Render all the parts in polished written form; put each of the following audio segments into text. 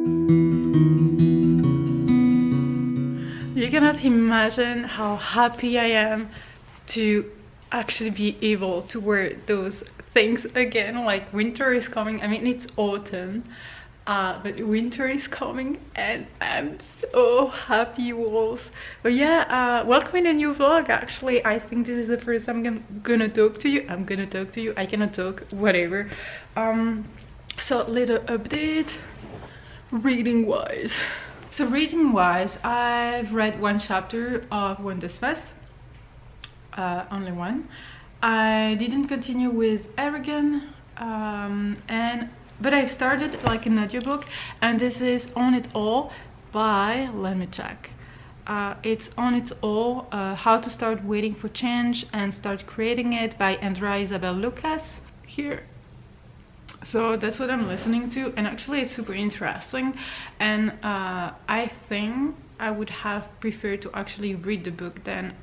You cannot imagine how happy I am to actually be able to wear those things again. Like, winter is coming. I mean, it's autumn, but winter is coming and I'm so happy, wolves. But yeah, welcome in a new vlog. Actually, I think this is the first time I'm gonna talk to you. I cannot talk, whatever. So little update reading wise. So reading wise, I've read one chapter of Wondersfest, only one. I didn't continue with Eragon, but I started like an audiobook, and this is On It All by, let me check. It's On It All, How to Start Waiting for Change and Start Creating It by Andrea Isabel Lucas. Here. So that's what I'm listening to, and actually it's super interesting, and I think I would have preferred to actually read the book than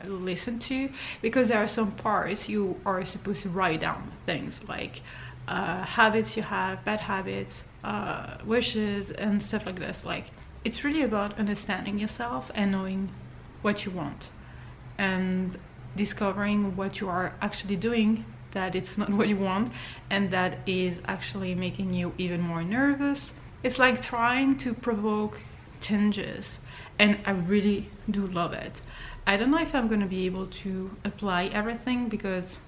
listen to, because there are some parts you are supposed to write down things like habits you have, bad habits, wishes and stuff like this. Like, it's really about understanding yourself and knowing what you want and discovering what you are actually doing that it's not what you want, and that is actually making you even more nervous. It's like trying to provoke changes, and I really do love it. I don't know if I'm gonna be able to apply everything, because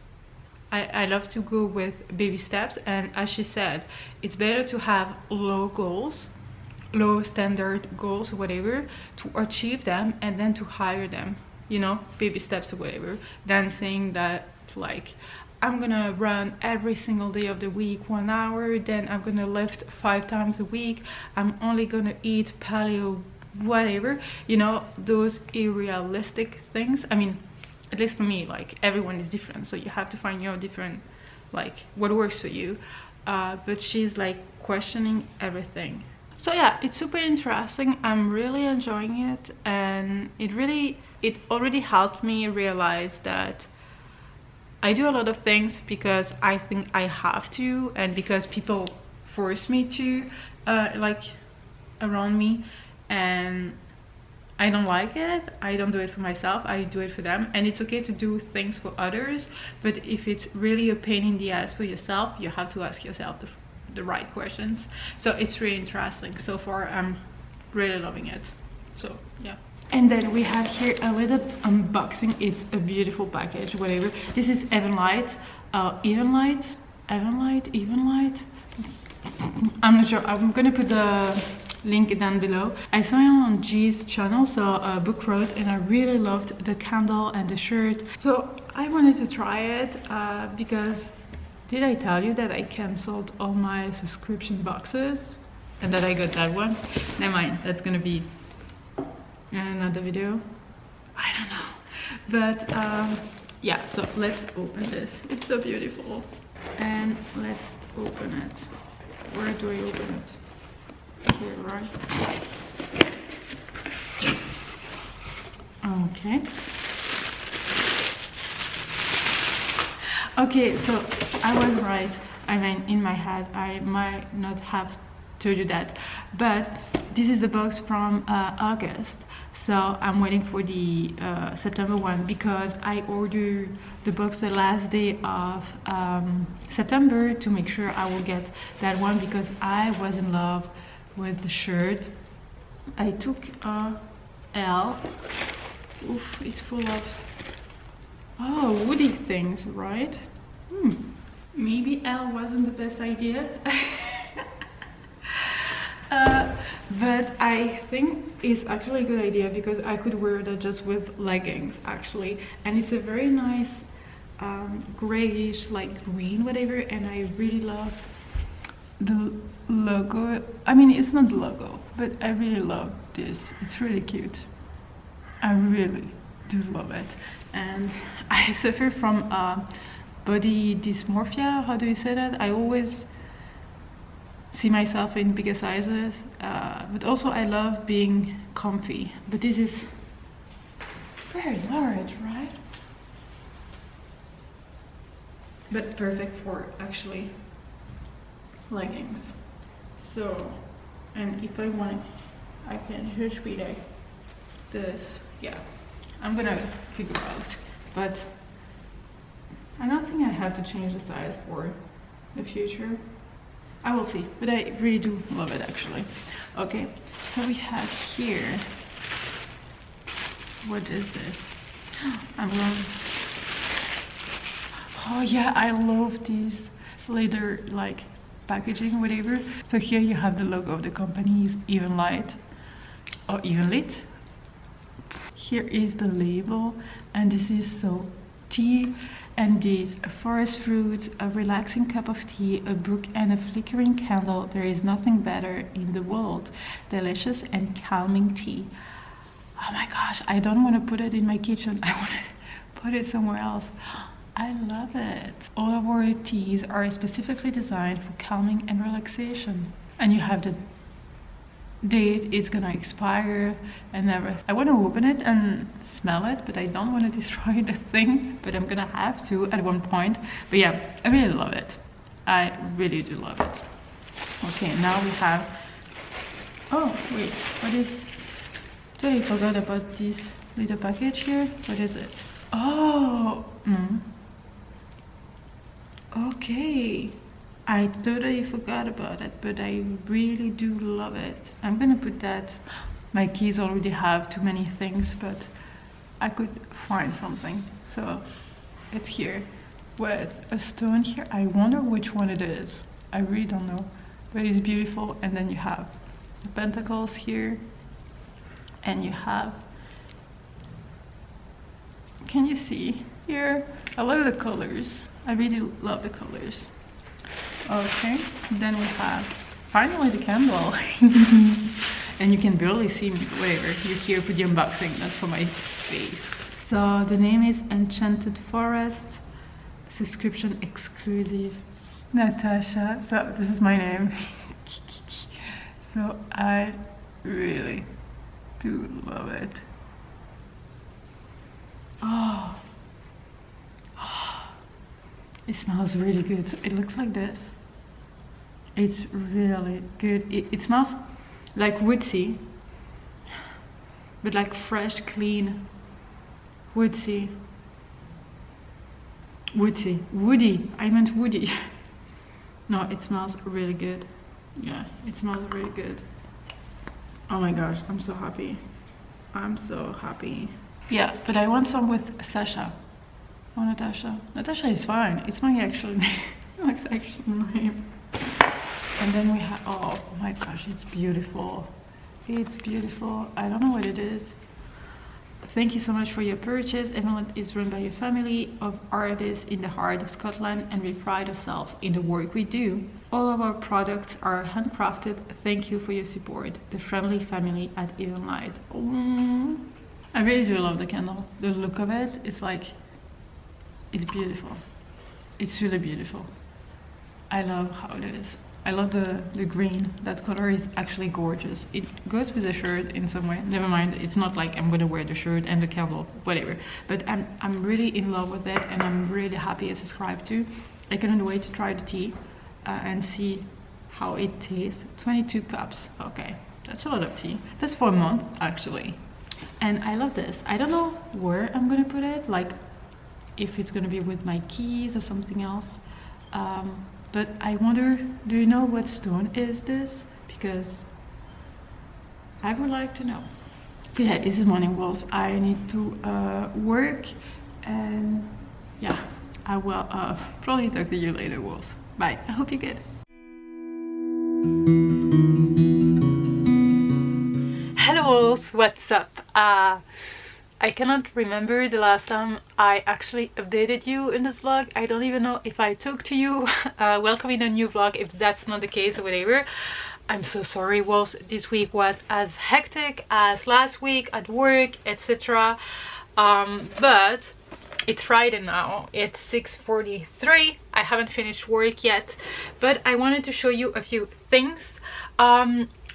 I love to go with baby steps, and as she said, it's better to have low goals, low standard goals or whatever, to achieve them and then to higher them, you know, baby steps or whatever, than saying that like, I'm gonna run every single day of the week 1 hour, then I'm gonna lift 5 times a week, I'm only gonna eat paleo whatever, you know, those unrealistic things. I mean, at least for me, like, everyone is different, so you have to find your different, like, what works for you. But she's like questioning everything. So yeah, it's super interesting. I'm really enjoying it, and it already helped me realize that I do a lot of things because I think I have to, and because people force me to, like, around me, and I don't like it. I don't do it for myself, I do it for them. And it's okay to do things for others, but if it's really a pain in the ass for yourself, you have to ask yourself the right questions. So it's really interesting. So far I'm really loving it. So yeah. And then we have here a little unboxing. It's a beautiful package, whatever. This is Evenlite, Evenlite. I'm not sure. I'm gonna put the link down below. I saw him on G's channel, so Book Rose, and I really loved the candle and the shirt. So I wanted to try it because, did I tell you that I cancelled all my subscription boxes and that I got that one? Never mind, that's gonna be another video. I don't know, but yeah, so let's open this. It's so beautiful, and let's open it. Where do I open it? Here, right? Okay. Okay, so I was right. I mean, in my head, I might not have told you that, but this is the box from August, so I'm waiting for the September one, because I ordered the box the last day of September to make sure I will get that one, because I was in love with the shirt. I took a L. Oof, it's full of woody things, right? Maybe L wasn't the best idea. But I think it's actually a good idea, because I could wear that just with leggings actually, and it's a very nice grayish, like green, whatever, and I really love the logo. I mean, it's not the logo, but I really love this. It's really cute. I really do love it, and I suffer from body dysmorphia. How do you say that? I always see myself in bigger sizes, but also I love being comfy, but this is very large, right? But perfect for actually leggings. So And if I want, I can just be like this. Yeah, I'm gonna figure out, but I don't think I have to change the size for the future. I will see, but I really do love it actually. Okay, so we have here, what is this? I'm going, oh yeah, I love these leather like packaging, whatever. So here you have the logo of the company, Evenlite or Evenlite. Here is the label, and this is so tea, and these forest fruits, a relaxing cup of tea, a book, and a flickering candle. There is nothing better in the world. Delicious and calming tea. Oh my gosh, I don't want to put it in my kitchen. I want to put it somewhere else. I love it. All of our teas are specifically designed for calming and relaxation. And you have the date it's gonna expire and everything. I want to open it and smell it, but I don't want to destroy the thing, but I'm gonna have to at one point. But yeah, I really love it. I really do love it. Okay, now we have, oh wait, what is, I forgot about this little package here. What is it? Oh, okay, I totally forgot about it, but I really do love it. I'm gonna put that, my keys already have too many things, but I could find something. So it's here with a stone here. I wonder which one it is. I really don't know, but it's beautiful. And then you have the pentacles here, and you have, can you see here? I love the colors. I really love the colors. Okay, then we have finally the candle. And you can barely see me, whatever. You're here for the unboxing, not for my face. So the name is Enchanted Forest, subscription exclusive. Natasha, so this is my name. So I really do love it. Oh. It smells really good. So it looks like this. It's really good. It smells like woodsy, but like fresh, clean, woodsy. Woody. I meant woody. No, it smells really good. Yeah, it smells really good. Oh my gosh, I'm so happy. I'm so happy. Yeah, but I want some with Sasha. Oh, Natasha. Natasha is fine. It's my actual name. My actual name. And then we have, oh my gosh, it's beautiful. It's beautiful. I don't know what it is. Thank you so much for your purchase. Evenlite is run by a family of artists in the heart of Scotland, and we pride ourselves in the work we do. All of our products are handcrafted. Thank you for your support. The friendly family at Evenlite. I really do love the candle. The look of it is like, it's beautiful. It's really beautiful. I love how it is. I love the green. That color is actually gorgeous. It goes with the shirt in some way. Never mind, it's not like I'm gonna wear the shirt and the candle, whatever. But I'm really in love with it, and I'm really happy I subscribed to. I cannot wait to try the tea and see how it tastes. 22 cups. Okay, that's a lot of tea. That's for a month actually. And I love this. I don't know where I'm gonna put it, like if it's gonna be with my keys or something else. But I wonder, do you know what stone is this? Because I would like to know. Yeah, it's the morning, wolves. I need to work, and yeah, I will probably talk to you later, wolves. Bye. I hope you're good. Hello, wolves. What's up? I cannot remember the last time I actually updated you in this vlog. I don't even know if I talked to you. Welcome in a new vlog if that's not the case or whatever. I'm so sorry, wolves. This week was as hectic as last week at work, etc. But it's Friday now. It's 6:43. I haven't finished work yet, but I wanted to show you a few things.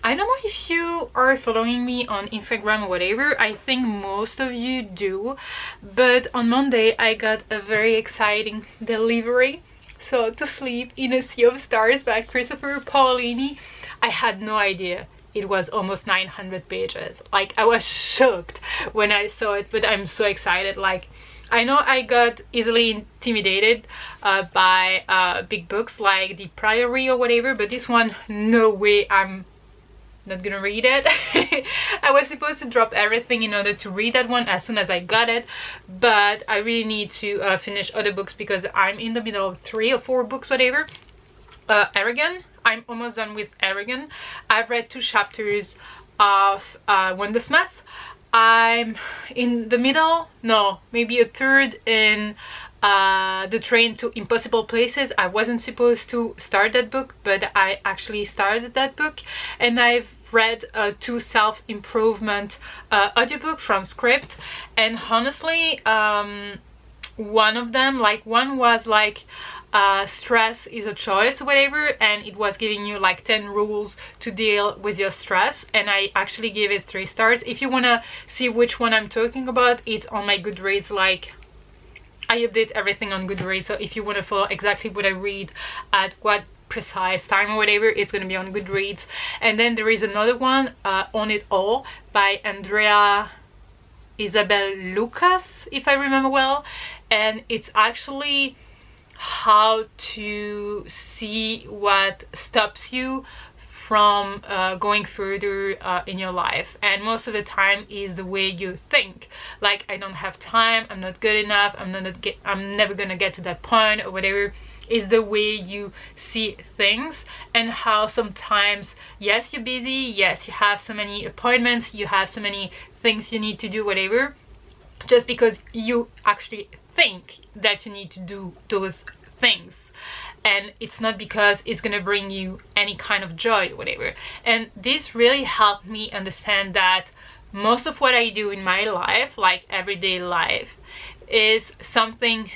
I don't know if you are following me on Instagram or whatever. I think most of you do, but on Monday I got a very exciting delivery. So, To Sleep in a Sea of Stars by Christopher Paolini. I had no idea it was almost 900 pages. Like, I was shocked when I saw it, but I'm so excited. Like, I know I got easily intimidated by big books like The Priory or whatever, but this one, no way, I'm not gonna read it. I was supposed to drop everything in order to read that one as soon as I got it, but I really need to finish other books because I'm in the middle of 3 or 4 books, whatever. Eragon, I'm almost done with Eragon. I've read 2 chapters of Wondersmith. I'm in the middle, no, maybe a third in The Train to Impossible Places. I wasn't supposed to start that book, but I actually started that book. And I've read 2 self-improvement audiobook from Script, and honestly, one of them, like, one was like stress is a choice or whatever, and it was giving you like 10 rules to deal with your stress, and I actually gave it 3 stars. If you want to see which one I'm talking about, it's on my Goodreads. Like, I update everything on Goodreads, so if you want to follow exactly what I read at what precise time or whatever, it's going to be on Goodreads. And then there is another one, On It All, by Andrea Isabel Lucas, if I remember well, and it's actually how to see what stops you from going further in your life. And most of the time is the way you think, like, I don't have time, I'm not good enough, I'm never gonna get to that point or whatever. Is the way you see things, and how sometimes, yes, you're busy, yes, you have so many appointments, you have so many things you need to do, whatever, just because you actually think that you need to do those things, and it's not because it's gonna bring you any kind of joy or whatever. And this really helped me understand that most of what I do in my life, like everyday life, is something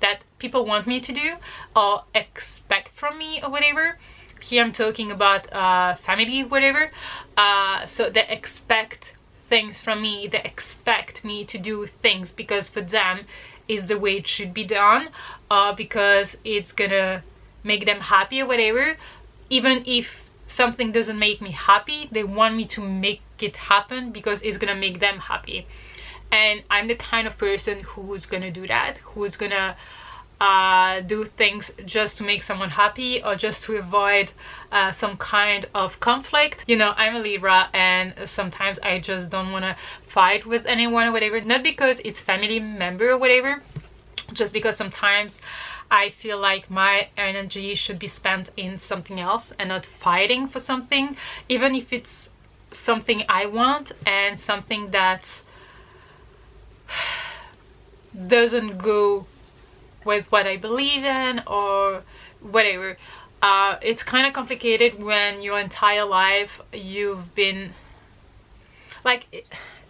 that people want me to do or expect from me or whatever. Here I'm talking about family, whatever. So they expect things from me, they expect me to do things because for them is the way it should be done, or because it's gonna make them happy or whatever. Even if something doesn't make me happy, they want me to make it happen because it's gonna make them happy. And I'm the kind of person who's gonna do that, who's gonna do things just to make someone happy or just to avoid some kind of conflict. You know, I'm a Libra, and sometimes I just don't want to fight with anyone or whatever, not because it's family member or whatever, just because sometimes I feel like my energy should be spent in something else and not fighting for something, even if it's something I want and something that doesn't go with what I believe in or whatever. It's kind of complicated when your entire life you've been like,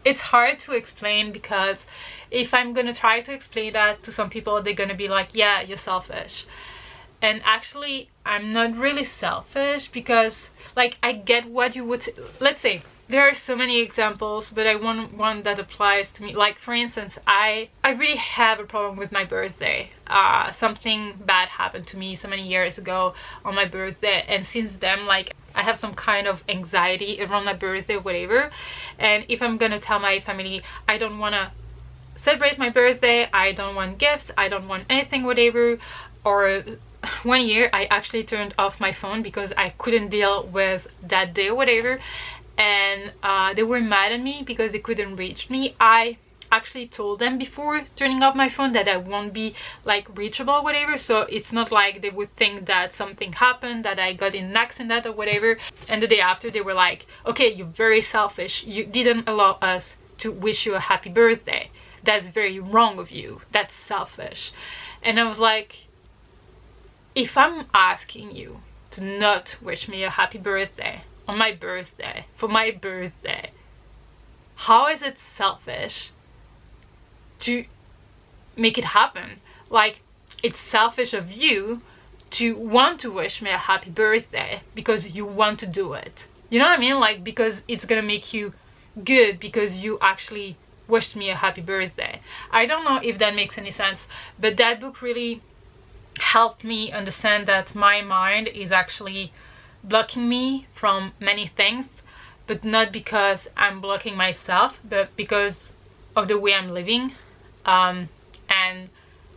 it's hard to explain, because if I'm gonna try to explain that to some people, they're gonna be like, yeah, you're selfish. And actually, I'm not really selfish, because like, I get what you would say. Let's say there are so many examples, but I want one that applies to me. Like, for instance, I really have a problem with my birthday. Something bad happened to me so many years ago on my birthday, and since then, like, I have some kind of anxiety around my birthday or whatever. And if I'm gonna tell my family I don't want to celebrate my birthday, I don't want gifts, I don't want anything, whatever, or one year I actually turned off my phone because I couldn't deal with that day or whatever, and they were mad at me because they couldn't reach me. I actually told them before turning off my phone that I won't be like reachable or whatever, so it's not like they would think that something happened, that I got in an accident or whatever. And the day after they were like, okay, you're very selfish, you didn't allow us to wish you a happy birthday, that's very wrong of you, that's selfish. And I was like, if I'm asking you to not wish me a happy birthday on my birthday, for my birthday, how is it selfish to make it happen? Like, it's selfish of you to want to wish me a happy birthday because you want to do it. You know what I mean? Like, because it's gonna make you good because you actually wished me a happy birthday. I don't know if that makes any sense, but that book really helped me understand that my mind is actually blocking me from many things, but not because I'm blocking myself, but because of the way I'm living, and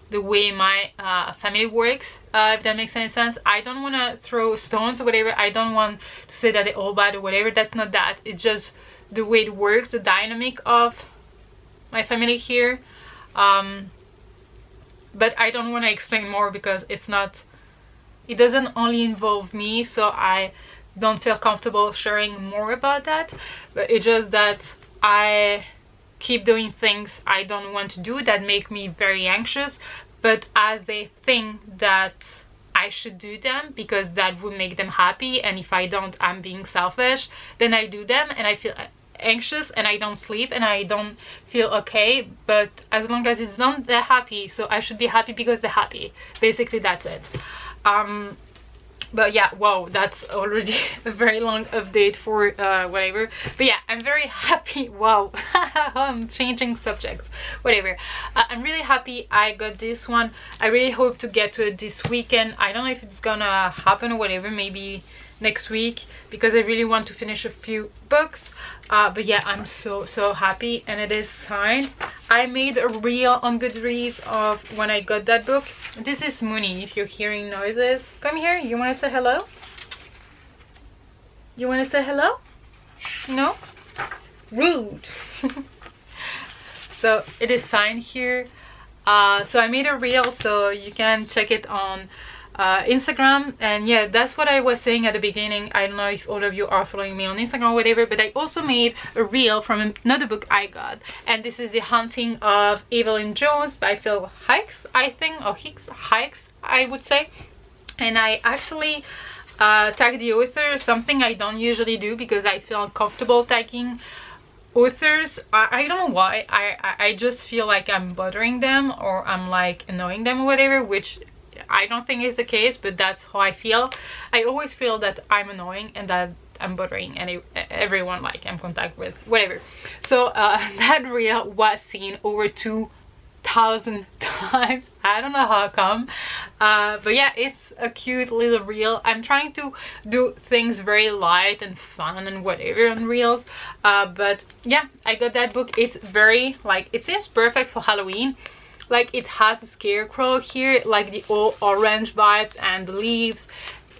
the way my family works, if that makes any sense. I don't want to throw stones or whatever. I don't want to say that they're all bad or whatever. That's not that. It's just the way it works, the dynamic of my family here. But I don't want to explain more because it doesn't only involve me, so I don't feel comfortable sharing more about that. But it's just that I keep doing things I don't want to do that make me very anxious, but as they think that I should do them because that would make them happy, and if I don't, I'm being selfish, then I do them and I feel anxious and I don't sleep and I don't feel okay. But as long as it's done, they're happy, so I should be happy because they're happy. Basically, that's it. But yeah, wow, that's already a very long update for whatever. But yeah, I'm very happy. Wow, I'm changing subjects, whatever. I'm really happy I got this one. I really hope to get to it this weekend. I don't know if it's gonna happen or whatever, maybe next week, because I really want to finish a few books. But yeah, I'm so happy, and it is signed. I made a reel on Goodreads of when I got that book. This is Moony. If you're hearing noises, come here. You want to say hello? You want to say hello? No? Rude. So it is signed here. So I made a reel, so you can check it on Instagram. And yeah, that's what I was saying at the beginning. I don't know if all of you are following me on Instagram or whatever, but I also made a reel from another book I got, and this is The Haunting of Evelyn Jones by Phil Hikes, I think, or Hikes I would say. And I actually tagged the author, something I don't usually do because I feel uncomfortable tagging authors. I don't know why. I just feel like I'm bothering them or I'm like annoying them or whatever, which I don't think is the case, but that's how I feel. I always feel that I'm annoying and that I'm bothering everyone like I'm in contact with, whatever. So that reel was seen over 2,000 times. I don't know how come, but yeah, it's a cute little reel. I'm trying to do things very light and fun and whatever on reels, but yeah, I got that book. It's very, like, it seems perfect for Halloween. Like, it has a scarecrow here, like the all orange vibes and the leaves.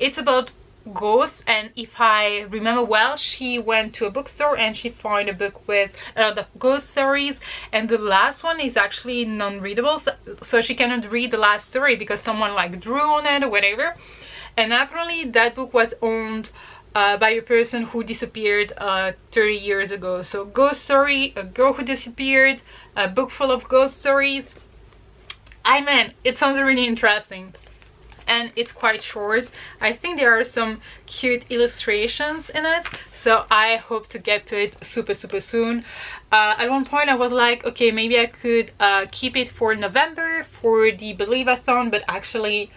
It's about ghosts, and if I remember well, she went to a bookstore and she found a book with a lot of ghost stories, and the last one is actually non-readable, so she cannot read the last story because someone like drew on it or whatever. And apparently that book was owned by a person who disappeared 30 years ago. So ghost story, a girl who disappeared, a book full of ghost stories. I mean, it sounds really interesting, and it's quite short. I think there are some cute illustrations in it, so I hope to get to it super soon. At one point I was like, okay, maybe I could keep it for November for the Readathon, but actually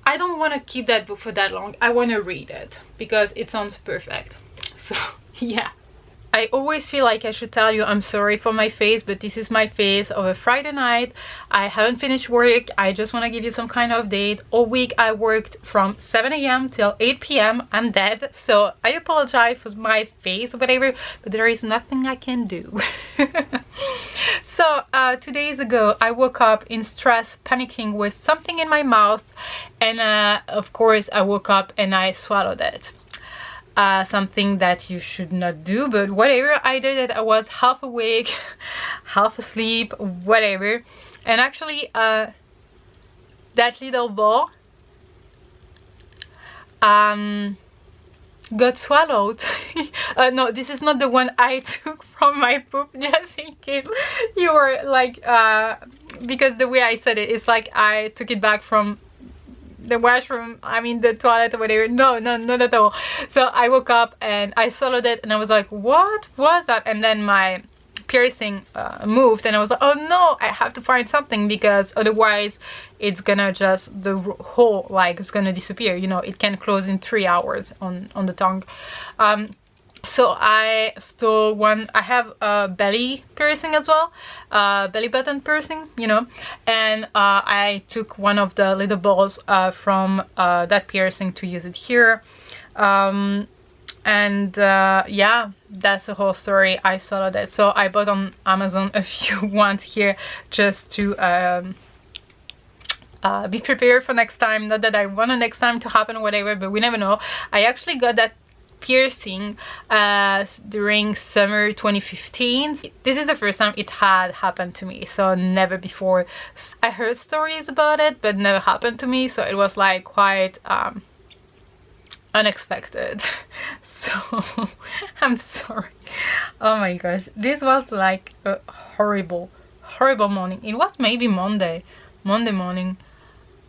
I don't want to keep that book for that long. I want to read it because it sounds perfect. So yeah, I always feel like I should tell you I'm sorry for my face, but this is my face of a Friday night. I haven't finished work. I just want to give you some kind of update. All week I worked from 7 a.m. till 8 p.m. I'm dead, so I apologize for my face or whatever, but there is nothing I can do. So 2 days ago I woke up in stress, panicking with something in my mouth, and of course I woke up and I swallowed it. Something that you should not do, but whatever, I did it. I was half awake, half asleep, whatever. And actually that little ball got swallowed. No, this is not the one I took from my poop, just in case you were like, because the way I said it, it's like I took it back from the washroom, I mean the toilet or whatever. No, not at all. So I woke up and I swallowed it, and I was like, what was that? And then my piercing moved, and I was like, oh no, I have to find something, because otherwise it's gonna just, the hole like it's gonna disappear, you know, it can close in 3 hours on the tongue. So I stole one. I have a belly piercing as well, belly button piercing, you know, and I took one of the little balls from that piercing to use it here. And yeah, that's the whole story. I sold it, so I bought on Amazon a few ones here just to be prepared for next time. Not that I want the next time to happen or whatever, but we never know. I actually got that piercing during summer 2015. This is the first time it had happened to me, so never before. I heard stories about it, but never happened to me, so it was like quite unexpected. So I'm sorry. Oh my gosh, this was like a horrible morning. It was maybe Monday morning.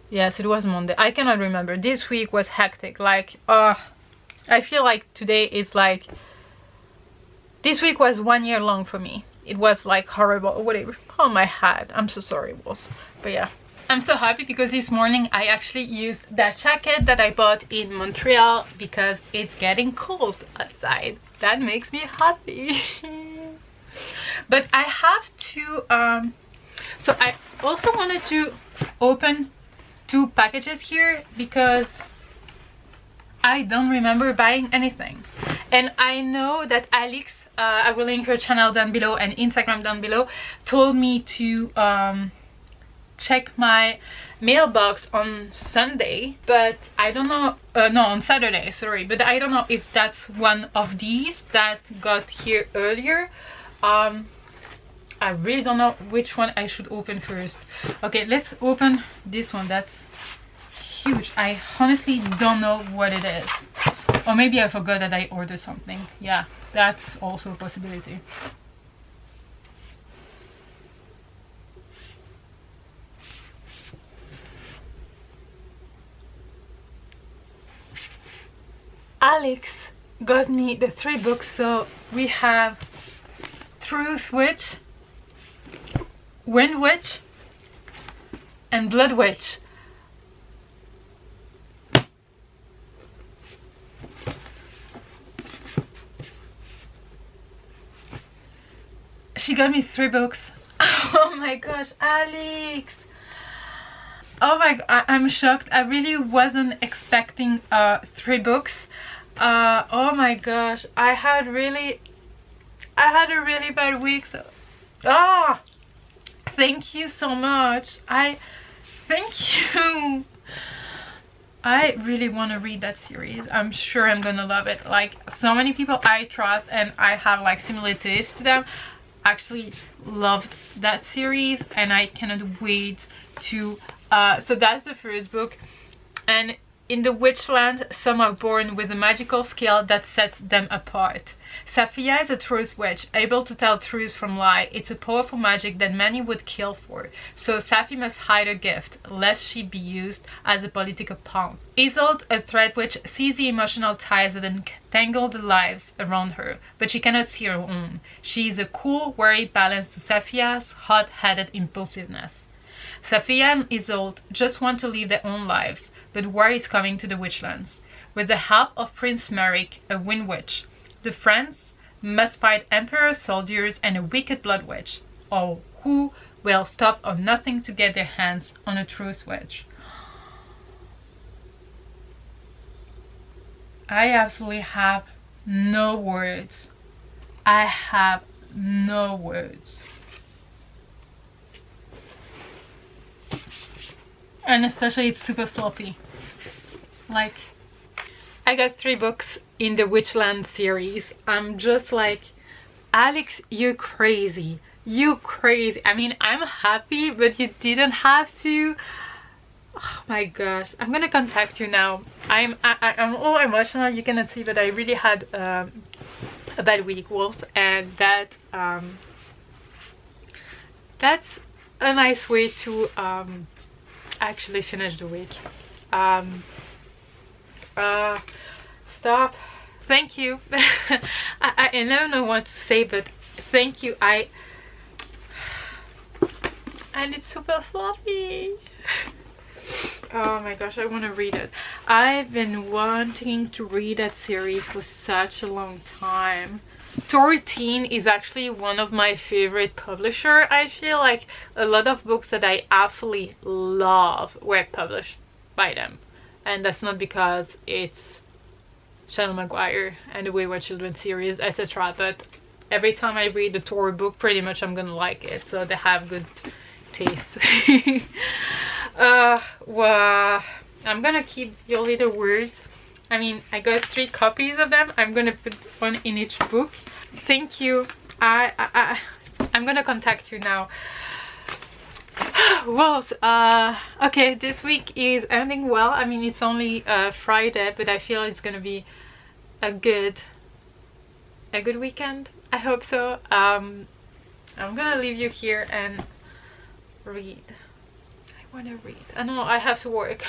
Yes, it was Monday. I cannot remember. This week was hectic. Like I feel like today is like, this week was 1 year long for me. It was like horrible, whatever. Oh my head, I'm so sorry, boss. But yeah, I'm so happy because this morning I actually used that jacket that I bought in Montreal because it's getting cold outside. That makes me happy. But I have to so I also wanted to open 2 packages here because I don't remember buying anything. And I know that Alix, I will link her channel down below and Instagram down below, told me to check my mailbox on Sunday, but I don't know, no, on Saturday, sorry, but I don't know if that's one of these that got here earlier. I really don't know which one I should open first. Okay, let's open this one. That's huge. I honestly don't know what it is, or maybe I forgot that I ordered something. Yeah, that's also a possibility. Alix got me the 3 books, so we have Truth Witch, Wind Witch, and Blood Witch. She got me 3 books. Oh my gosh, Alix! Oh my god, I'm shocked. I really wasn't expecting 3 books. Oh my gosh, I had a really bad week. So, thank you so much. Thank you. I really want to read that series. I'm sure I'm gonna love it. Like, so many people I trust and I have like similar tastes to them actually loved that series, and I cannot wait to so that's the first book. And in the Witchland, some are born with a magical skill that sets them apart. Saphia is a truth witch, able to tell truth from lie. It's a powerful magic that many would kill for, so Safi must hide her gift, lest she be used as a political pawn. Isolde, a threat witch, sees the emotional ties that entangle the lives around her, but she cannot see her own. She is a cool, wary balance to Saphia's hot-headed impulsiveness. Saphia and Isolde just want to live their own lives, but war is coming to the Witchlands. With the help of Prince Merrick, a wind witch, the friends must fight Emperor soldiers and a wicked blood witch, all who will stop on nothing to get their hands on a truth witch. I absolutely have no words. I have no words. And especially it's super floppy. Like, I got 3 books in the Witchland series. I'm just like, Alix, you're crazy. You crazy. I mean, I'm happy, but you didn't have to. Oh my gosh, I'm gonna contact you now. I'm all emotional, you cannot see, but I really had a bad week, wolves, and that that's a nice way to actually finish the week. Stop. Thank you. I never know what to say, but thank you. And it's super fluffy. Oh my gosh, I want to read it. I've been wanting to read that series for such a long time. 13 is actually one of my favorite publisher. I feel like a lot of books that I absolutely love were published by them, and that's not because it's Shannon Maguire and the Wayward Children series, etc., but every time I read the Tori book, pretty much I'm gonna like it, so they have good taste. Well, I'm gonna keep your little words. I mean, I got 3 copies of them. I'm gonna put one in each book. Thank you. I'm gonna contact you now. Well, okay, this week is ending well. I mean, it's only Friday, but I feel it's gonna be a good weekend. I hope so. I'm gonna leave you here and read. I wanna read. I know I have to work.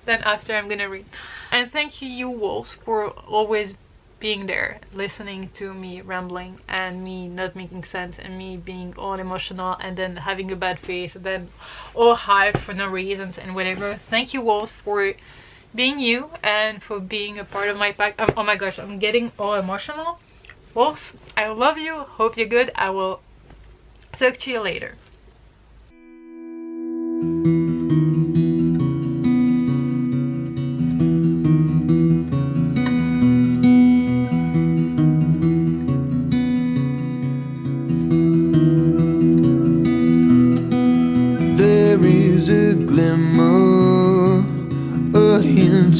Then after I'm gonna read. And thank you, you wolves, for always being there, listening to me rambling and me not making sense and me being all emotional and then having a bad face and then all hype for no reasons and whatever. Thank you, wolves, for being you and for being a part of my pack. Oh my gosh, I'm getting all emotional. Wolves, I love you. Hope you're good. I will talk to you later.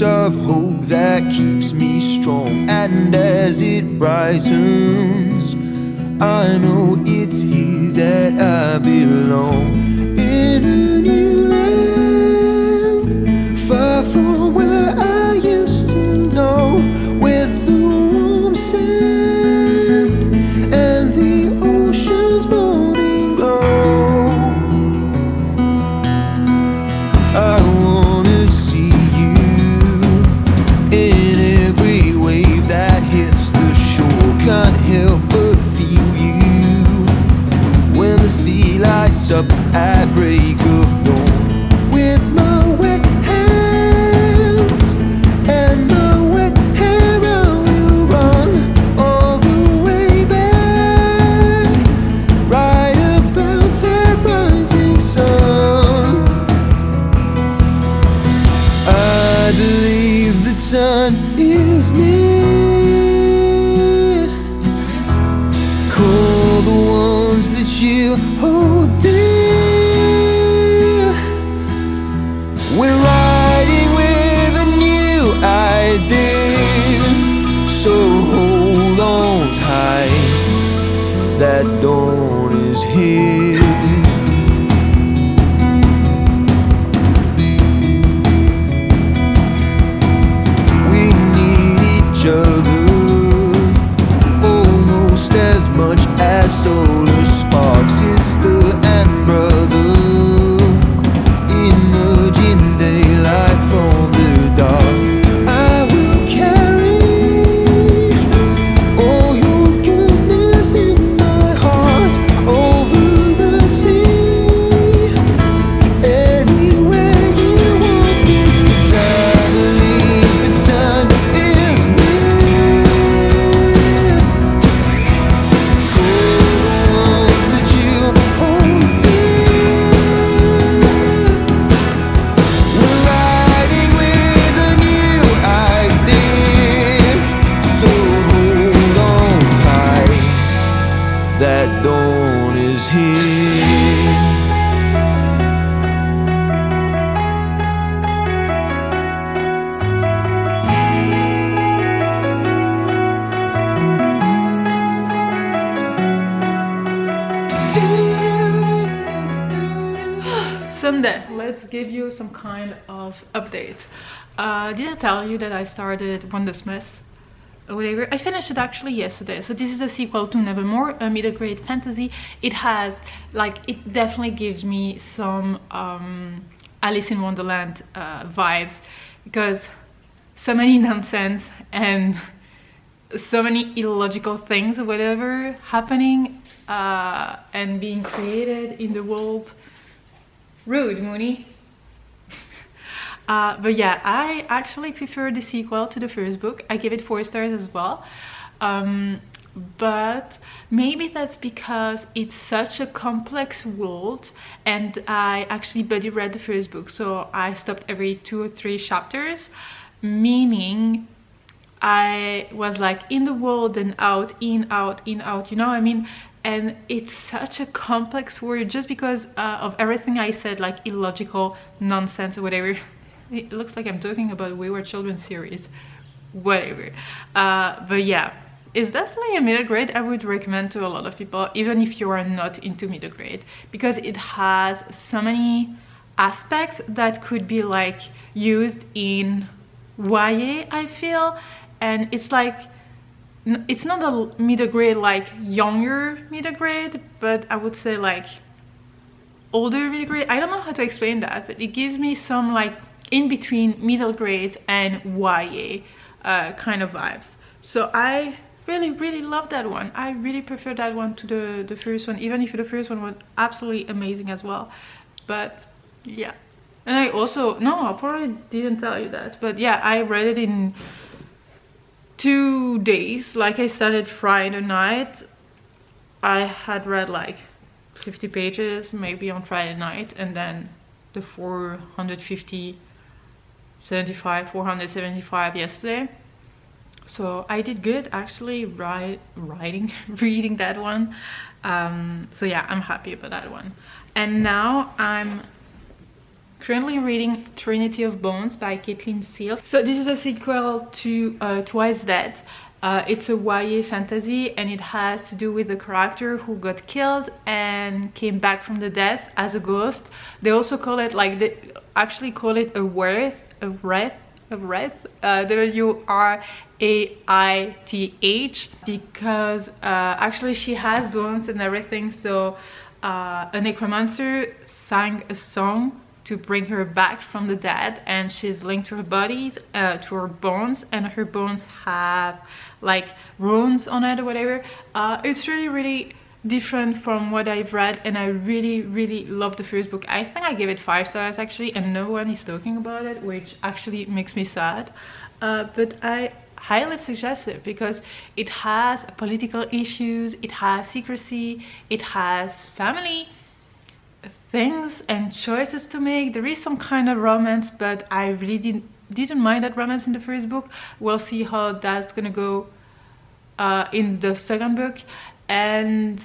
Of hope that keeps me strong, and as it brightens, I know it's here that I belong. In a new land, far from where I used to know, with the warm sand and the ocean's morning glow. I wanna see can't help but feel you when the sea lights up at break of dawn. With my wet hands and my wet hair, I will run all the way back, right about that rising sun. I believe the time is near. Call the ones that you hold dear. We're riding with a new idea, so hold on tight, that dawn is here. We need each other as much as solar spark, sister and brother, emerging daylight from the dark. I will carry all your goodness in my heart over the sea, anywhere you want me, 'cause I believe the time is near. That dawn is here. Someday, let's give you some kind of update. Did I tell you that I started Wondersmith? Or whatever. I finished it actually yesterday. So this is a sequel to Nevermore, a middle grade fantasy. It has, like, it definitely gives me some Alice in Wonderland vibes, because so many nonsense and so many illogical things or whatever happening and being created in the world. Rude, Moony. But yeah, I actually prefer the sequel to the first book. I give it 4 stars as well. But maybe that's because it's such a complex world, and I actually buddy read the first book, so I stopped every 2 or 3 chapters, meaning I was like in the world and out, in, out, in, out, you know what I mean? And it's such a complex word just because of everything I said, like illogical nonsense or whatever. It looks like I'm talking about Wayward Children series, whatever. But yeah, it's definitely a middle grade I would recommend to a lot of people, even if you are not into middle grade, because it has so many aspects that could be like used in YA, I feel. And it's like, it's not a middle grade like younger middle grade, but I would say like older middle grade. I don't know how to explain that, but it gives me some like in between middle grade and YA kind of vibes. So I really love that one. I really prefer that one to the first one, even if the first one was absolutely amazing as well. But yeah, and I also, no, I probably didn't tell you that, but yeah, I read it in 2 days. Like I started Friday night, I had read like 50 pages maybe on Friday night, and then the 475 yesterday. So I did good actually reading that one. So yeah, I'm happy about that one. And now I'm currently reading Trinity of Bones by Caitlin Seals. So this is a sequel to Twice Dead. It's a YA fantasy, and it has to do with a character who got killed and came back from the dead as a ghost. They also call it like, they actually call it a wraith, WRAITH, because actually she has bones and everything. So a necromancer sang a song to bring her back from the dead, and she's linked to her bodies, to her bones, and her bones have like runes on it or whatever. It's really different from what I've read, and I really love the first book. I think I gave it 5 stars actually, and no one is talking about it, which actually makes me sad. But I highly suggest it because it has political issues, it has secrecy, it has family things and choices to make. There is some kind of romance, but I really didn't mind that romance in the first book. We'll see how that's gonna go in the second book. And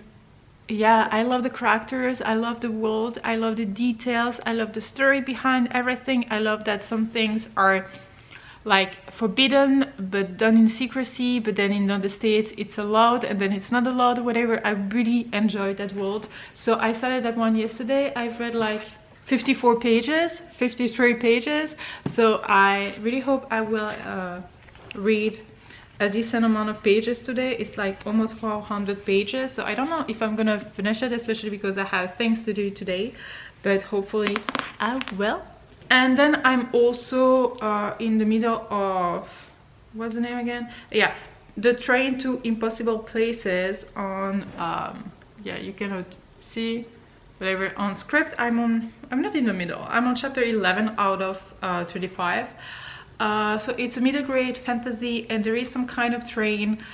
yeah, I love the characters, I love the world, I love the details, I love the story behind everything. I love that some things are like forbidden but done in secrecy, but then in other states it's allowed and then it's not allowed or whatever. I really enjoyed that world. So I started that one yesterday. I've read like 53 pages, so I really hope I will read a decent amount of pages today. It's like almost 400 pages, so I don't know if I'm gonna finish it, especially because I have things to do today, but hopefully I will. And then I'm also in the middle of, what's the name again? Yeah, the Train to Impossible Places on yeah, you cannot see whatever on script. I'm not in the middle, I'm on chapter 11 out of 35. So it's a middle grade fantasy, and there is some kind of train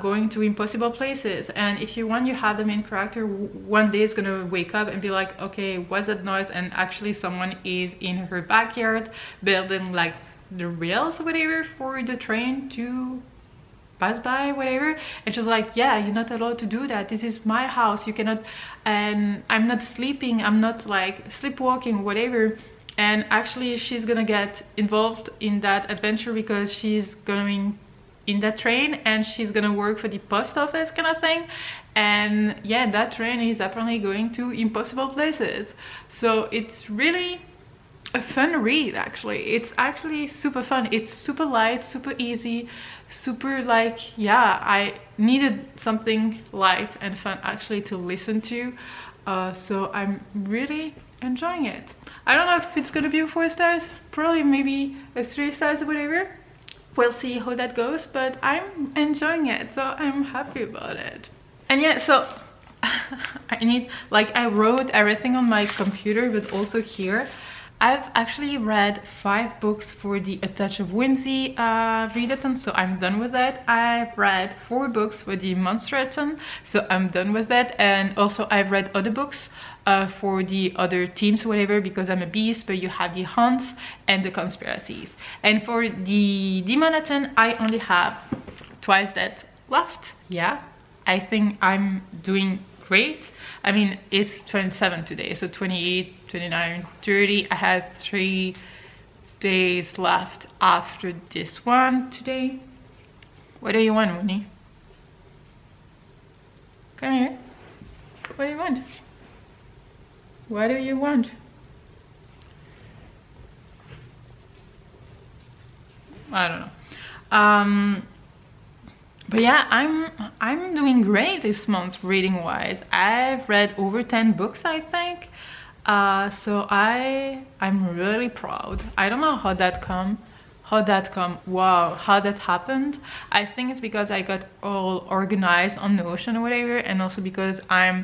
going to impossible places, and if you want, you have the main character one day is gonna wake up and be like, okay, what's that noise? And actually someone is in her backyard building like the rails or whatever for the train to pass by, whatever. And she's like, yeah, you're not allowed to do that, this is my house, you cannot, and I'm not sleeping, I'm not like sleepwalking, whatever. And actually she's gonna get involved in that adventure because she's going in that train and she's gonna work for the post office kind of thing. And yeah, that train is apparently going to impossible places. So it's really a fun read actually. It's actually super fun, it's super light, super easy, super like, yeah, I needed something light and fun actually to listen to. So I'm really enjoying it. I don't know if it's gonna be a 4 stars, probably maybe a 3 stars or whatever. We'll see how that goes, but I'm enjoying it, so I'm happy about it. And yeah, so I need, like, I wrote everything on my computer, but also here. I've actually read 5 books for the A Touch of Whimsy readathon, so I'm done with that. I've read 4 books for the Monsterathon, so I'm done with that. And also I've read other books for the other teams, whatever, because I'm a beast, but you have the hunts and the conspiracies. And for the Demonathon, I only have twice that left. Yeah, I think I'm doing great. I mean, it's 27 today, so 28, 29, 30. I have 3 days left after this one today. What do you want, Moony? Come here. What do you want? What do you want? I don't know. But yeah, I'm doing great this month reading wise. I've read over 10 books, I think. So I'm really proud. I don't know how that come. Wow, how that happened. I think it's because I got all organized on Notion or whatever, and also because I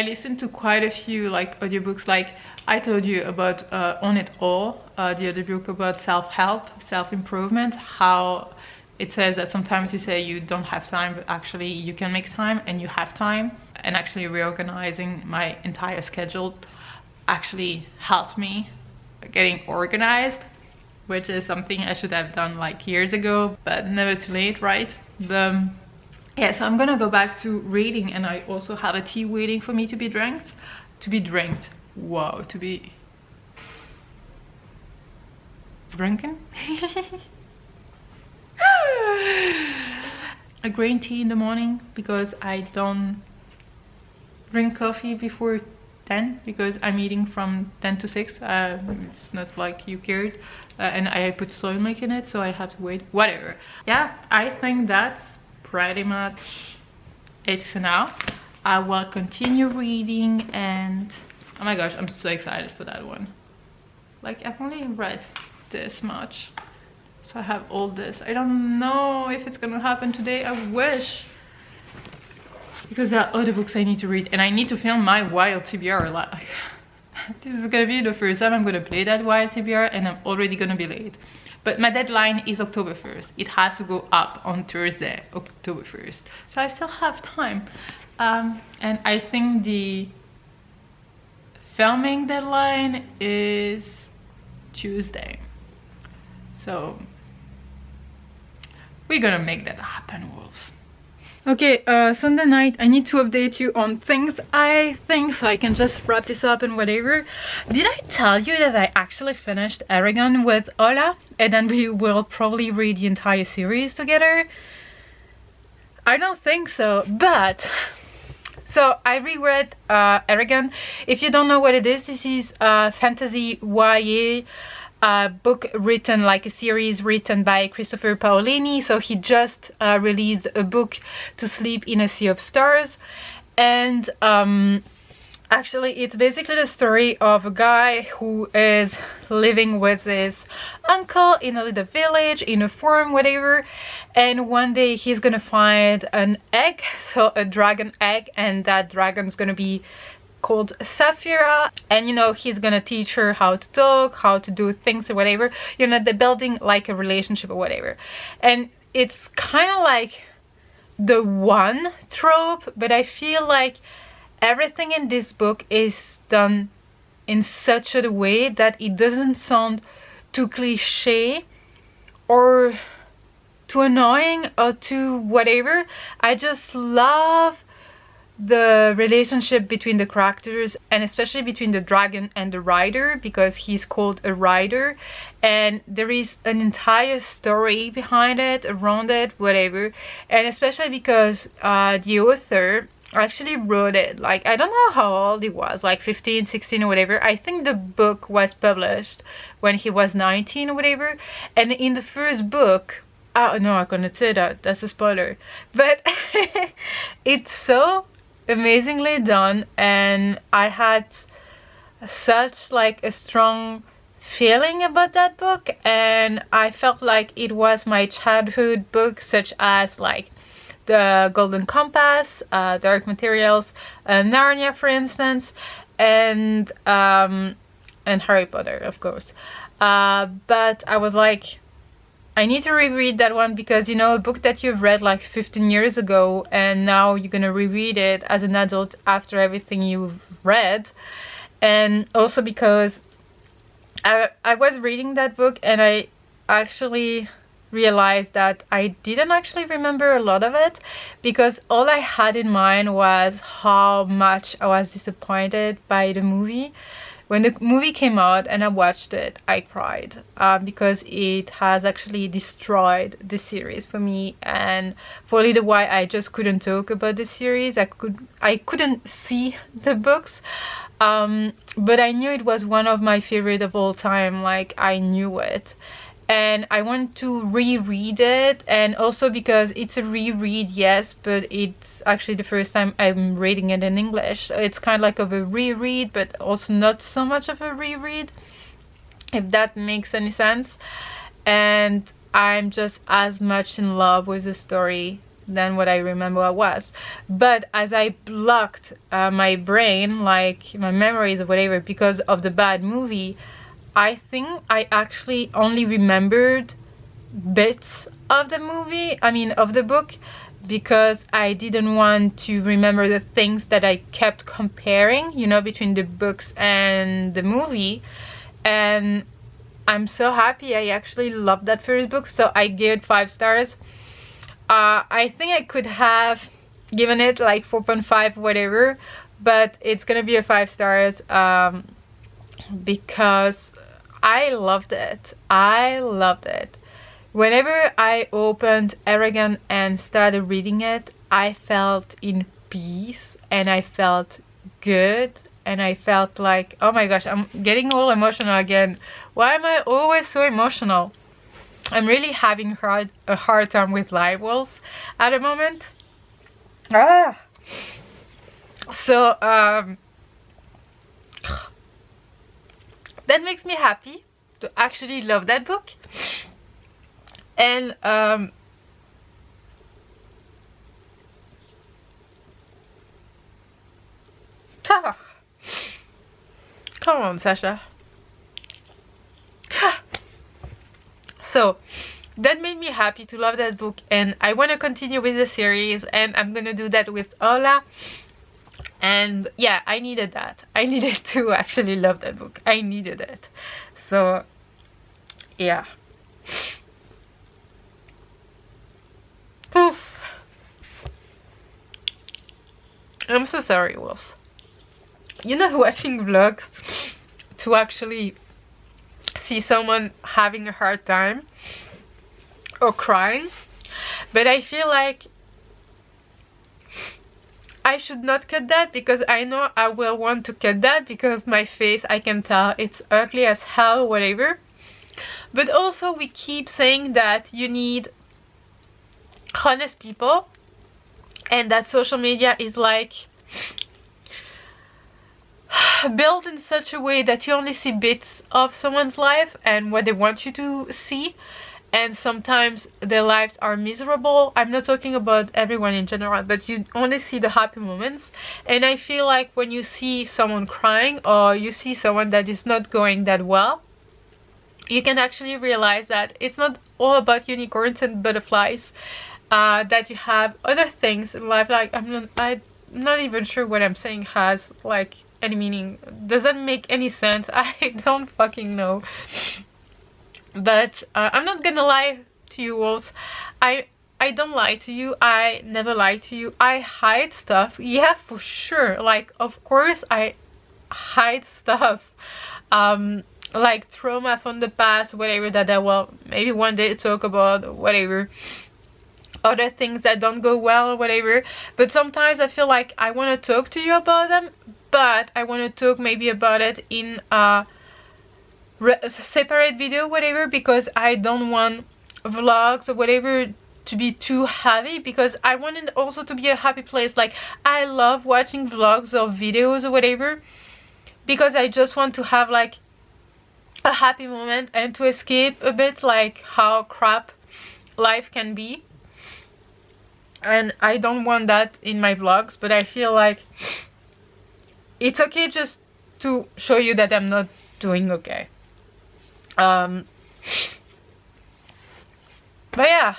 listened to quite a few like audiobooks, like I told you about On It All, the other book about self-help, self-improvement, how it says that sometimes you say you don't have time, but actually you can make time and you have time. And actually reorganizing my entire schedule actually helped me getting organized, which is something I should have done like years ago, but never too late, right? Yeah, so I'm gonna go back to reading, and I also have a tea waiting for me to be drank. Wow, to be drinking. A green tea in the morning, because I don't drink coffee before 10, because I'm eating from 10 to 6. It's not like you cared. And I put soy milk in it, so I have to wait. Whatever. Yeah, I think that's pretty much it for now. I will continue reading, and oh my gosh, I'm so excited for that one. Like, I've only read this much. So I have all this. I don't know if it's gonna happen today. I wish. Because there are other books I need to read, and I need to film my wild TBR. Like, this is gonna be the first time I'm gonna play that wild TBR, and I'm already gonna be late. But my deadline is October 1st. It has to go up on Thursday, October 1st. So I still have time. And I think the filming deadline is Tuesday. So we're gonna make that happen, wolves. Okay, Sunday night, I need to update you on things I think, so I can just wrap this up and whatever. Did I tell you that I actually finished Eragon with Ola? And then we will probably read the entire series together? I don't think so, but... So I reread Eragon. If you don't know what it is, this is fantasy YA book written, like a series written by Christopher Paolini. So he just released a book, To Sleep in a Sea of Stars, and actually it's basically the story of a guy who is living with his uncle in a little village, in a farm, whatever, and one day he's gonna find an egg, so a dragon egg, and that dragon's gonna be called Sapphira, and you know, he's gonna teach her how to talk, how to do things or whatever. You know, they're building like a relationship or whatever, and it's kind of like the one trope, but I feel like everything in this book is done in such a way that it doesn't sound too cliche or too annoying or too whatever. I just love the relationship between the characters, and especially between the dragon and the rider, because he's called a rider, and there is an entire story behind it, around it, whatever. And especially because the author actually wrote it, like, I don't know how old he was, like 15, 16 or whatever. I think the book was published when he was 19 or whatever, and in the first book, oh no, I couldn't say that, that's a spoiler, but it's so amazingly done, and I had such like a strong feeling about that book, and I felt like it was my childhood book, such as like the Golden Compass, Dark Materials, Narnia for instance, and and Harry Potter, of course. But I was like, I need to reread that one because, you know, a book that you've read like 15 years ago and now you're gonna reread it as an adult after everything you've read. And also because I was reading that book and I actually realized that I didn't actually remember a lot of it, because all I had in mind was how much I was disappointed by the movie. When the movie came out and I watched it, I cried because it has actually destroyed the series for me, and for a little while I just couldn't talk about the series. I couldn't see the books, but I knew it was one of my favorite of all time. Like, I knew it, and I want to reread it. And also because it's a reread, yes, but it's actually the first time I'm reading it in English, so it's kind of like of a reread, but also not so much of a reread, if that makes any sense. And I'm just as much in love with the story than what I remember I was. But as I blocked my brain, like my memories or whatever, because of the bad movie, I think I actually only remembered bits of the movie, I mean of the book, because I didn't want to remember the things that I kept comparing, you know, between the books and the movie. And I'm so happy I actually loved that first book, so I gave it 5 stars. I think I could have given it like 4.5 whatever, but it's gonna be a 5 stars because I loved it. I loved it. Whenever I opened Eragon and started reading it, I felt in peace and I felt good, and I felt like, oh my gosh, I'm getting all emotional again. Why am I always so emotional? I'm really having a hard time with live wells at the moment. So that makes me happy to actually love that book. And come on, Sasha. So that made me happy to love that book, and I want to continue with the series, and I'm gonna do that with Ola. And yeah, I needed that. I needed to actually love that book. I needed it. So yeah. Oof. I'm so sorry, wolves. You're not watching vlogs to actually see someone having a hard time or crying, but I feel like I should not cut that, because I know I will want to cut that because my face, I can tell it's ugly as hell, whatever. But also we keep saying that you need honest people, and that social media is like built in such a way that you only see bits of someone's life and what they want you to see, and sometimes their lives are miserable. I'm not talking about everyone in general, but you only see the happy moments. And I feel like when you see someone crying, or you see someone that is not going that well, you can actually realize that it's not all about unicorns and butterflies, that you have other things in life. Like, I'm not even sure what I'm saying has like any meaning. Doesn't make any sense. I don't fucking know. But I'm not gonna lie to you, wolves. I don't lie to you. I never lie to you. I hide stuff, yeah, for sure. Like, of course I hide stuff, like trauma from the past, whatever, that I will maybe one day talk about, whatever, other things that don't go well or whatever. But sometimes I feel like I want to talk to you about them, but I want to talk maybe about it in a separate video, whatever, because I don't want vlogs or whatever to be too heavy, because I want it also to be a happy place. Like, I love watching vlogs or videos or whatever because I just want to have like a happy moment and to escape a bit like how crap life can be. And I don't want that in my vlogs, but I feel like it's okay just to show you that I'm not doing okay. But yeah,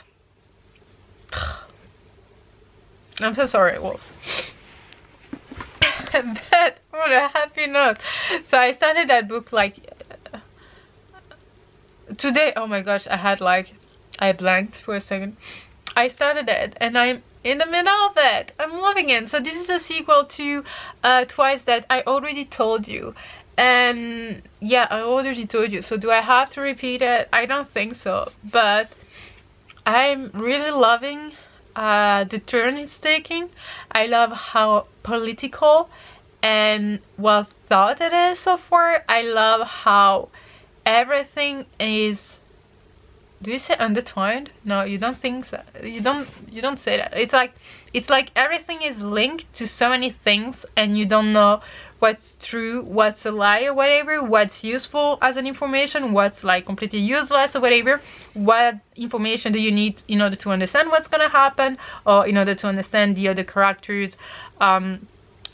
I'm so sorry, wolves. But on a happy note, so I started that book like today. Oh my gosh, I blanked for a second. I started it and I'm in the middle of it. I'm loving it. So this is a sequel to Twice That I already told you. And yeah, I already told you. So do I have to repeat it? I don't think so. But I'm really loving the turn it's taking. I love how political and well thought it is so far. I love how everything is, do you say intertwined? No, you don't think so. You don't say that. It's like everything is linked to so many things and you don't know what's true, what's a lie or whatever, what's useful as an information, what's like completely useless or whatever. What information do you need in order to understand what's gonna happen, or in order to understand the other characters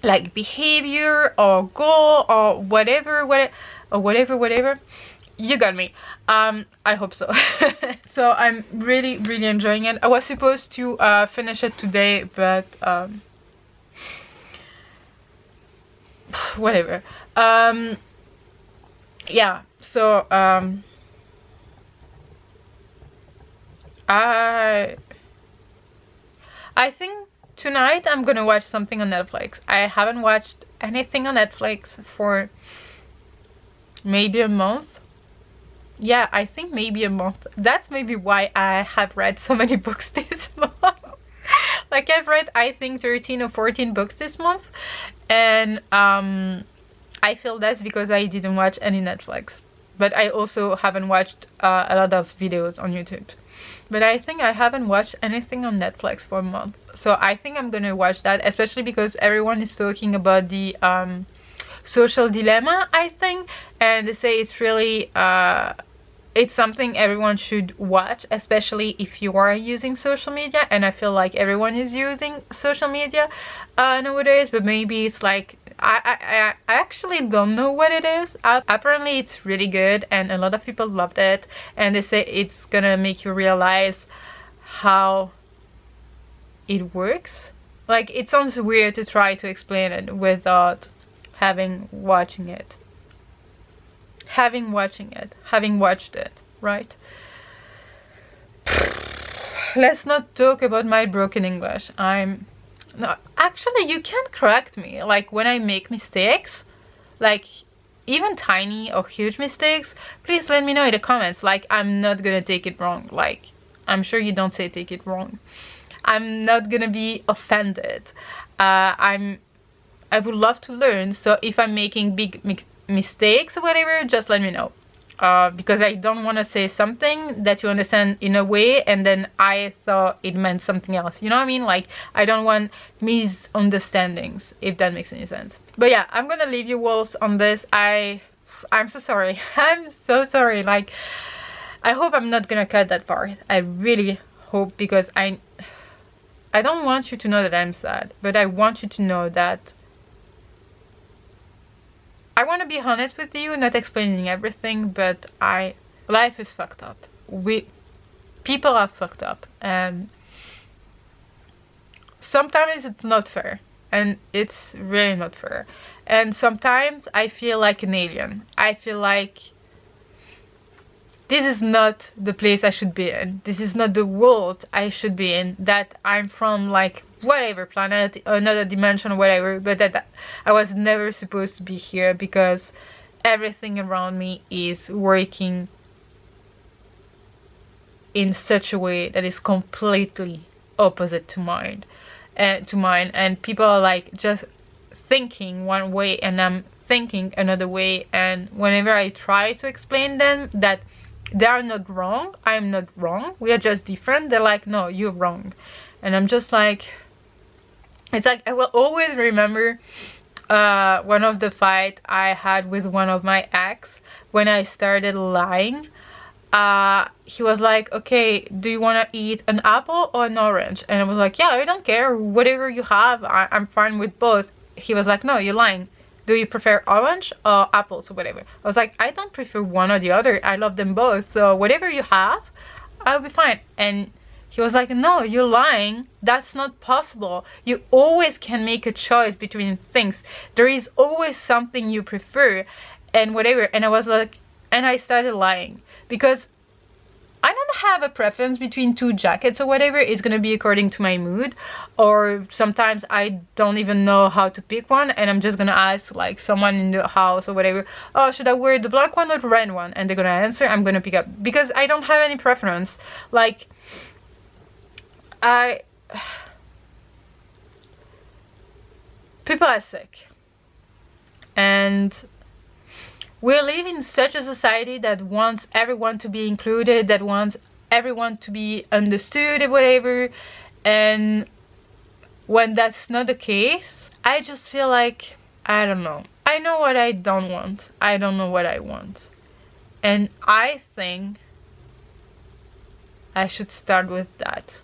like behavior or goal or whatever. You got me. I hope so. So I'm really enjoying it. I was supposed to finish it today, but whatever. Yeah, so I think tonight I'm gonna watch something on Netflix. I haven't watched anything on Netflix for maybe a month. Yeah, I think maybe a month. That's maybe why I have read so many books this month. Like I've read, I think 13 or 14 books this month. And I feel that's because I didn't watch any Netflix. But I also haven't watched a lot of videos on YouTube. But I think I haven't watched anything on Netflix for a month. So I think I'm gonna watch that, especially because everyone is talking about the social dilemma, I think, and they say it's really it's something everyone should watch, especially if you are using social media. And I feel like everyone is using social media nowadays, but maybe it's like I actually don't know what it is. Apparently it's really good and a lot of people loved it, and they say it's gonna make you realize how it works. Like, it sounds weird to try to explain it without having watched it, right? Let's not talk about my broken English. No, actually, you can correct me, like when I make mistakes, like even tiny or huge mistakes. Please let me know in the comments. Like, I'm not gonna take it wrong. Like, I'm sure you don't say take it wrong. I'm not gonna be offended. I would love to learn, so if I'm making big mistakes or whatever, just let me know. Because I don't want to say something that you understand in a way and then I thought it meant something else. You know what I mean? Like, I don't want misunderstandings, if that makes any sense. But yeah, I'm gonna leave you wolves on this. I'm so sorry. I'm so sorry. Like, I hope I'm not gonna cut that part. I really hope, because I don't want you to know that I'm sad, but I want you to know that I want to be honest with you, not explaining everything, but life is fucked up. People are fucked up, and sometimes it's not fair, and it's really not fair. And sometimes I feel like an alien. I feel like this is not the place I should be in. This is not the world I should be in. That I'm from, like, whatever planet, another dimension or whatever, but that I was never supposed to be here, because everything around me is working in such a way that is completely opposite to mine, and people are like just thinking one way and I'm thinking another way, and whenever I try to explain them that they are not wrong, I'm not wrong, we are just different, they're like, no, you're wrong. And I'm just like, it's like I will always remember one of the fight I had with one of my ex when I started lying. He was like, okay, do you want to eat an apple or an orange? And I was like, yeah, I don't care, whatever you have, I'm fine with both. He was like, no, you're lying. do you prefer orange or apples or whatever? I was like, I don't prefer one or the other, I love them both, so whatever you have, I'll be fine. And he was like, no, you're lying, that's not possible, you always can make a choice between things, there is always something you prefer and whatever. And I was like, and I started lying, because I don't have a preference between two jackets or whatever. It's gonna be according to my mood, or sometimes I don't even know how to pick one and I'm just gonna ask like someone in the house or whatever, oh, should I wear the black one or the red one, and they're gonna answer, I'm gonna pick up, because I don't have any preference. Like people are sick, and we live in such a society that wants everyone to be included, that wants everyone to be understood or whatever, and when that's not the case, I just feel like, I don't know. I know what I don't want. I don't know what I want. And I think I should start with that.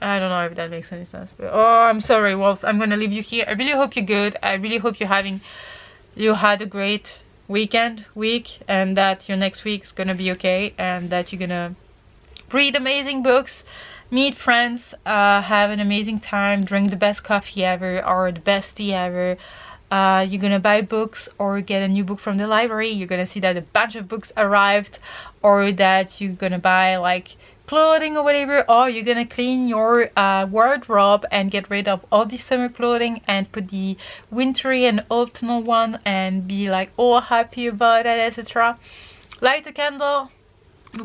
I don't know if that makes any sense, but oh, I'm sorry, wolves. I'm gonna leave you here. I really hope you're good. I really hope you had a great week, and that your next week's gonna be okay, and that you're gonna read amazing books, meet friends, have an amazing time, drink the best coffee ever or the best tea ever. You're gonna buy books or get a new book from the library. You're gonna see that a bunch of books arrived, or that you're gonna buy like clothing or whatever, or you're gonna clean your wardrobe and get rid of all the summer clothing and put the wintry and autumnal one and be like all happy about it, etc. Light a candle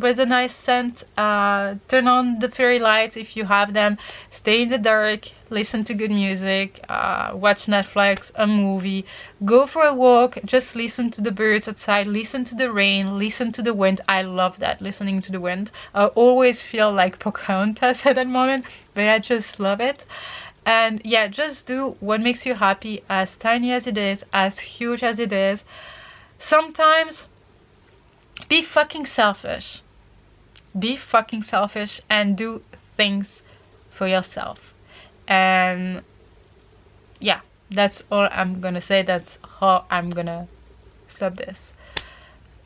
with a nice scent, turn on the fairy lights if you have them, stay in the dark, listen to good music, watch Netflix, a movie, go for a walk, just listen to the birds outside, listen to the rain, listen to the wind. I love that, listening to the wind. I always feel like Pocahontas at that moment, but I just love it. And yeah, just do what makes you happy, as tiny as it is, as huge as it is. Sometimes be fucking selfish. Be fucking selfish and do things for yourself. And yeah, that's all I'm gonna say. That's how I'm gonna stop this.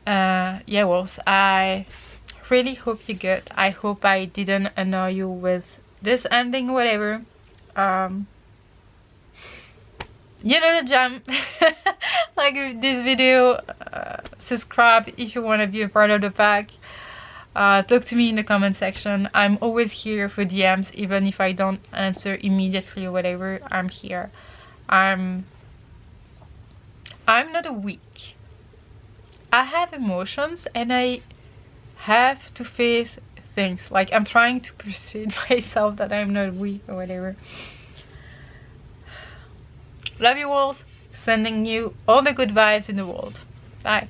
Yeah, wolves, I really hope you're good. I hope I didn't annoy you with this ending or whatever. You know the jam. Like this video, subscribe if you want to be a part of the pack. Talk to me in the comment section. I'm always here for DMs, even if I don't answer immediately or whatever. I'm here. I'm not weak. I have emotions and I have to face things. Like, I'm trying to persuade myself that I'm not weak or whatever. Love you all. Sending you all the good vibes in the world. Bye.